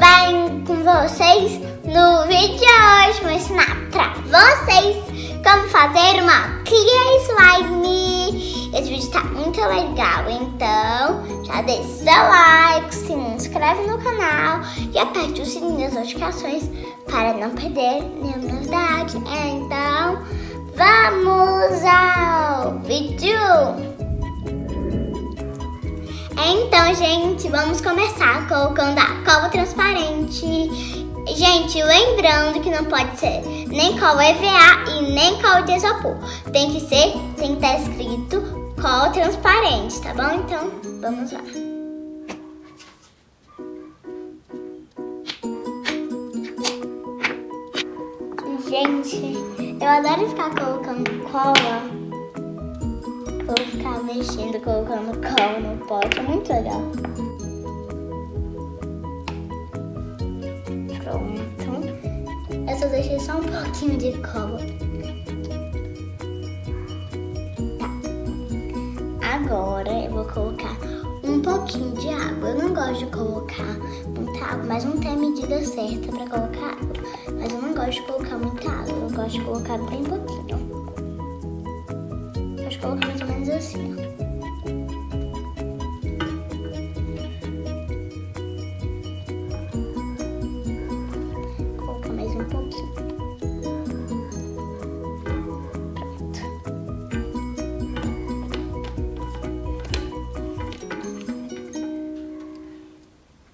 bem com vocês? No vídeo de hoje vou ensinar pra vocês como fazer uma clear slime. Esse vídeo tá muito legal, então já deixa seu like, se inscreve no canal e aperte o sininho das notificações para não perder nenhuma novidade. Então, vamos ao vídeo! Então, gente, vamos começar colocando a cola transparente. Gente, lembrando que não pode ser nem cola EVA e nem cola de isopor. Tem que estar escrito cola transparente, tá bom? Então, vamos lá. Gente, eu adoro ficar colocando cola. Vou ficar mexendo, colocando cola no pote, é muito legal. Pronto. Eu só deixei só um pouquinho de cola. Tá. Agora eu vou colocar um pouquinho de água. Eu não gosto de colocar muita água, mas não tem a medida certa pra colocar água. Mas eu não gosto de colocar muita água, eu gosto de colocar bem pouquinho. Vou colocar mais ou menos assim, ó. Vou colocar mais um pouquinho. Pronto.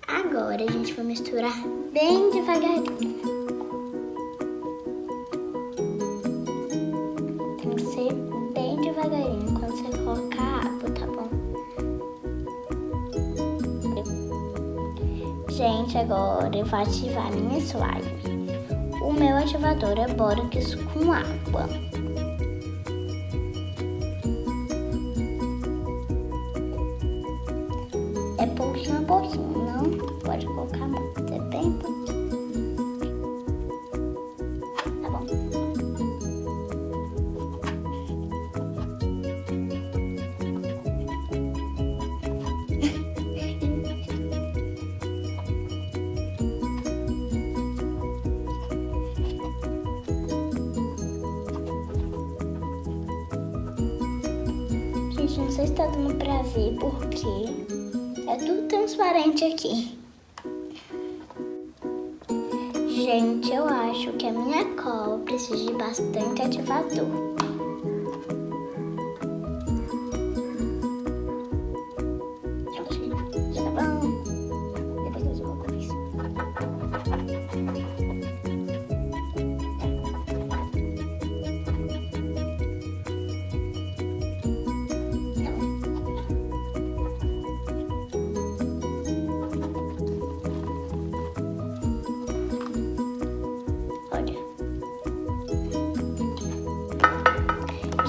Agora a gente vai misturar bem devagarinho. Tem que ser bem devagarinho quando você colocar água, tá bom? Gente, agora eu vou ativar minha slime. O meu ativador é bórax com água. É pouquinho a pouquinho, não pode colocar muito, é bem pouquinho. Tá bom? Gente, não sei se tá dando pra ver porque é tudo transparente aqui. Gente, eu acho que a minha cola precisa de bastante ativador. Já tá bom? Depois eu vou com isso.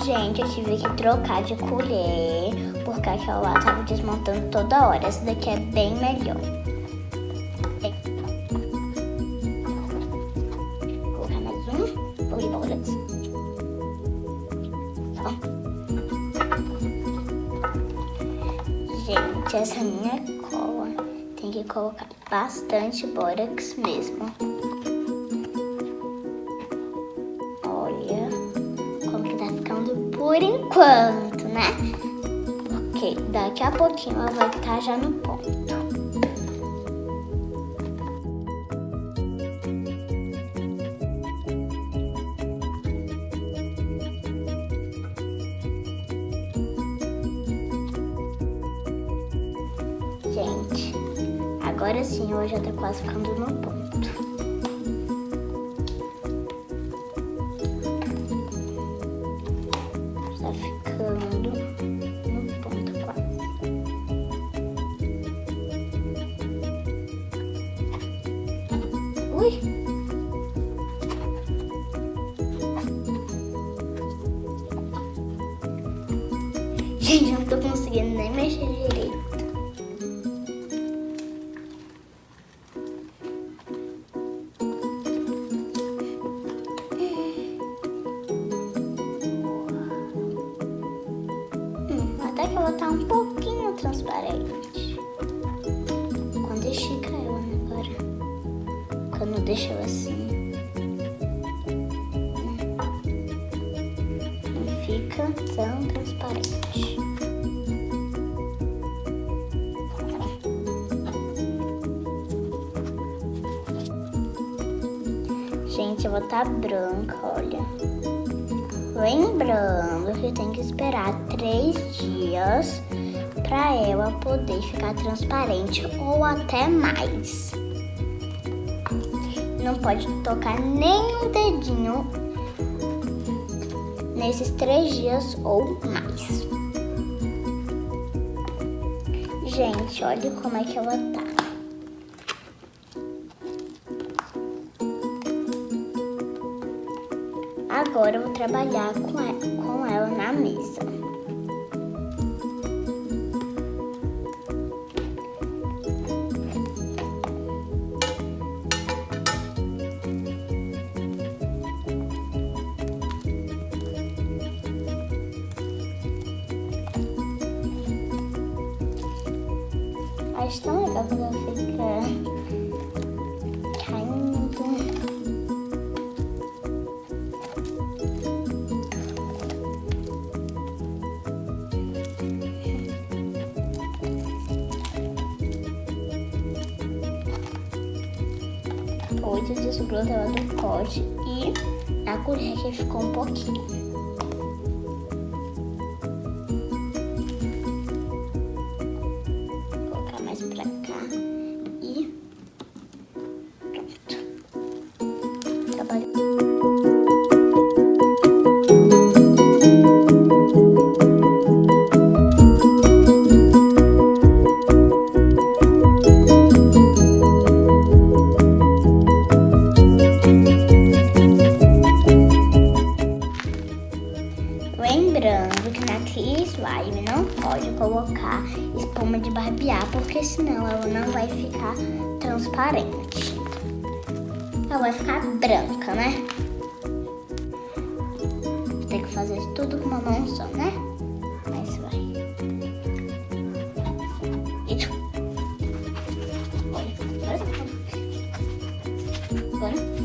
Gente, eu tive que trocar de colher, porque aquela lá tava desmontando toda hora. Essa daqui é bem melhor. Vou colocar mais um pouco de bórax. Gente, essa minha cola tem que colocar bastante bórax mesmo. Olha como que tá ficando por enquanto, né? Porque daqui a pouquinho ela vai estar já no ponto. Gente, agora sim ela já tá quase ficando no ponto. Tá ficando no ponto quase. Ui! Gente, eu não tô conseguindo nem mexer direito. Até que ela tá um pouquinho transparente. Quando estica ela, né, agora. deixa eu assim. Não fica tão transparente. Gente, eu vou botar branca, olha. Lembrando que tem que esperar 3 dias para ela poder ficar transparente ou até mais. Não pode tocar nem um dedinho nesses 3 dias ou mais. Gente, olha como é que ela tá. Agora eu vou trabalhar com ela na mesa. Acho tão legal quando ela fica caindo. Depois eu desgrudo ela do pote e a colher que ficou um pouquinho. Mais pra cá e pronto. Trabalho. Lembrando que na clear slime não pode colocar espuma de barbear, porque senão ela não vai ficar transparente. Ela vai ficar branca, né? Tem que fazer tudo com uma mão só, né? Mas vai. Isso. Olha, agora.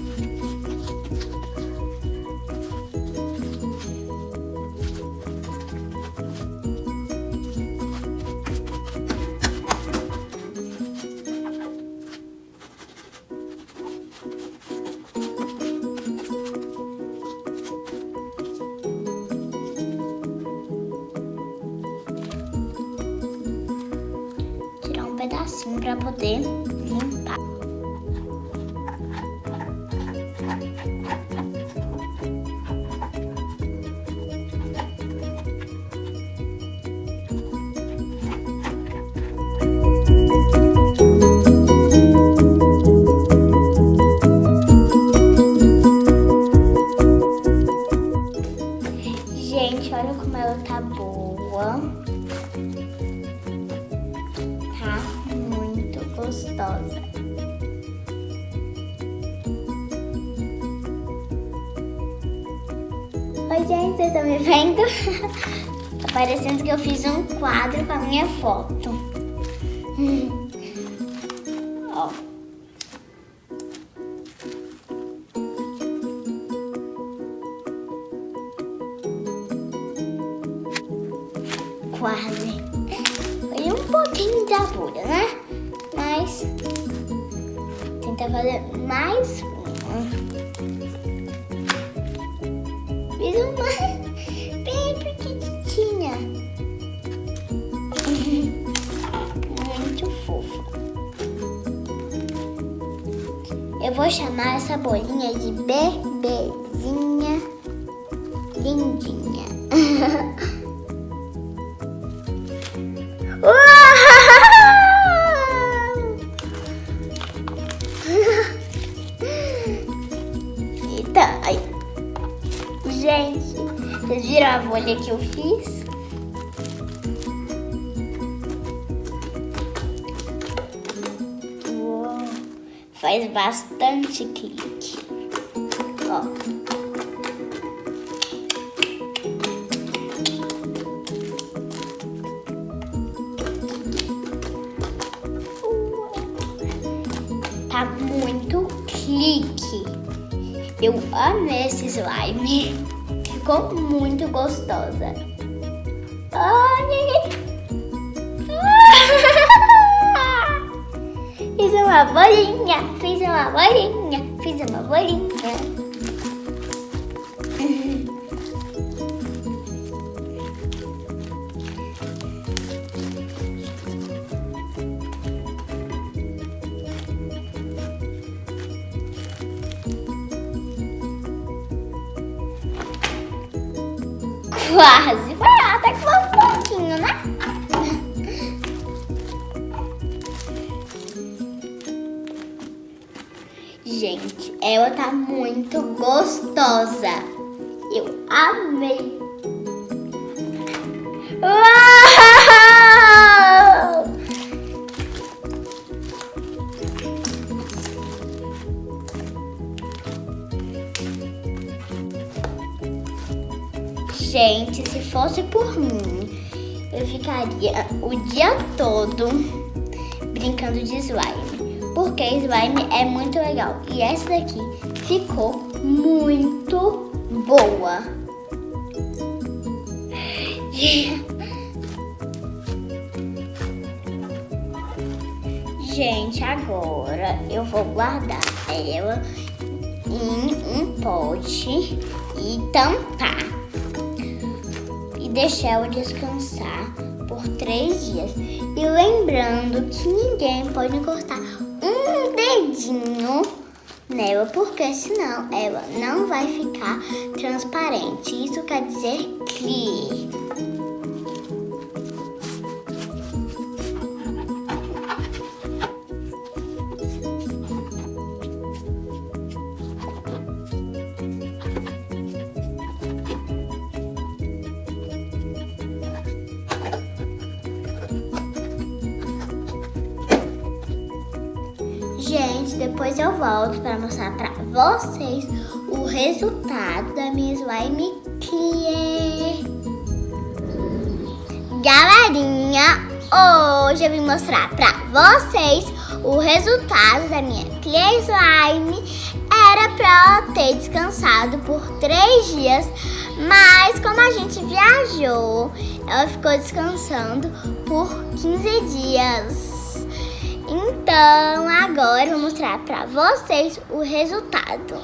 Pedacinho para poder limpar. Gente, olha como ela tá boa. Gostosa. Oi, gente, vocês estão me vendo? Tá parecendo que eu fiz um quadro com a minha foto. Ó. Quase. Foi um pouquinho de agulha, né? Mas tentar fazer mais uma. Fiz uma bem pequitinha. Muito fofa. Eu vou chamar essa bolinha de bebezinha lindinha. Eita, ai. Gente, vocês viram a bolha que eu fiz? Uou, faz bastante clique. Ó. Tá muito clique. Eu amei esse slime. Ficou muito gostosa. Ai. Fiz uma bolinha, fiz uma bolinha, fiz uma bolinha. Quase, foi até que foi um pouquinho, né? Gente, ela tá muito gostosa. Eu amei. Uau! Gente, se fosse por mim, eu ficaria o dia todo brincando de slime. Porque slime é muito legal. E essa daqui ficou muito boa. Gente, agora eu vou guardar ela em um pote e tampar. E deixar ela descansar por 3 dias. E lembrando que ninguém pode cortar um dedinho nela, porque senão ela não vai ficar transparente. Isso quer dizer clear. Gente, depois eu volto para mostrar para vocês o resultado da minha slime clear. Galerinha, hoje eu vim mostrar para vocês o resultado da minha clear slime. Era para ela ter descansado por 3 dias, mas como a gente viajou, ela ficou descansando por 15 dias. Então, agora eu vou mostrar pra vocês o resultado.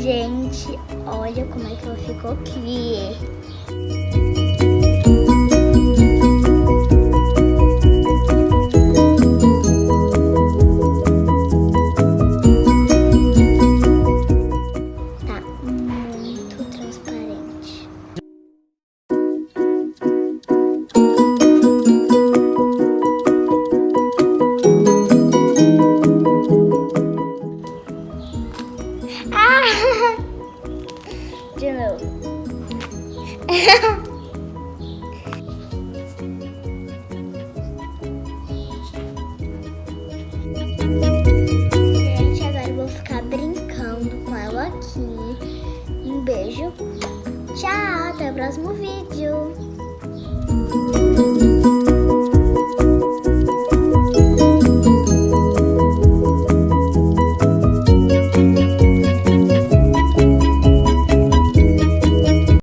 Gente, olha como é que ela ficou clear. Tá muito transparente. De novo. Gente, agora eu vou ficar brincando com ela aqui. Um beijo. Tchau, até o próximo vídeo.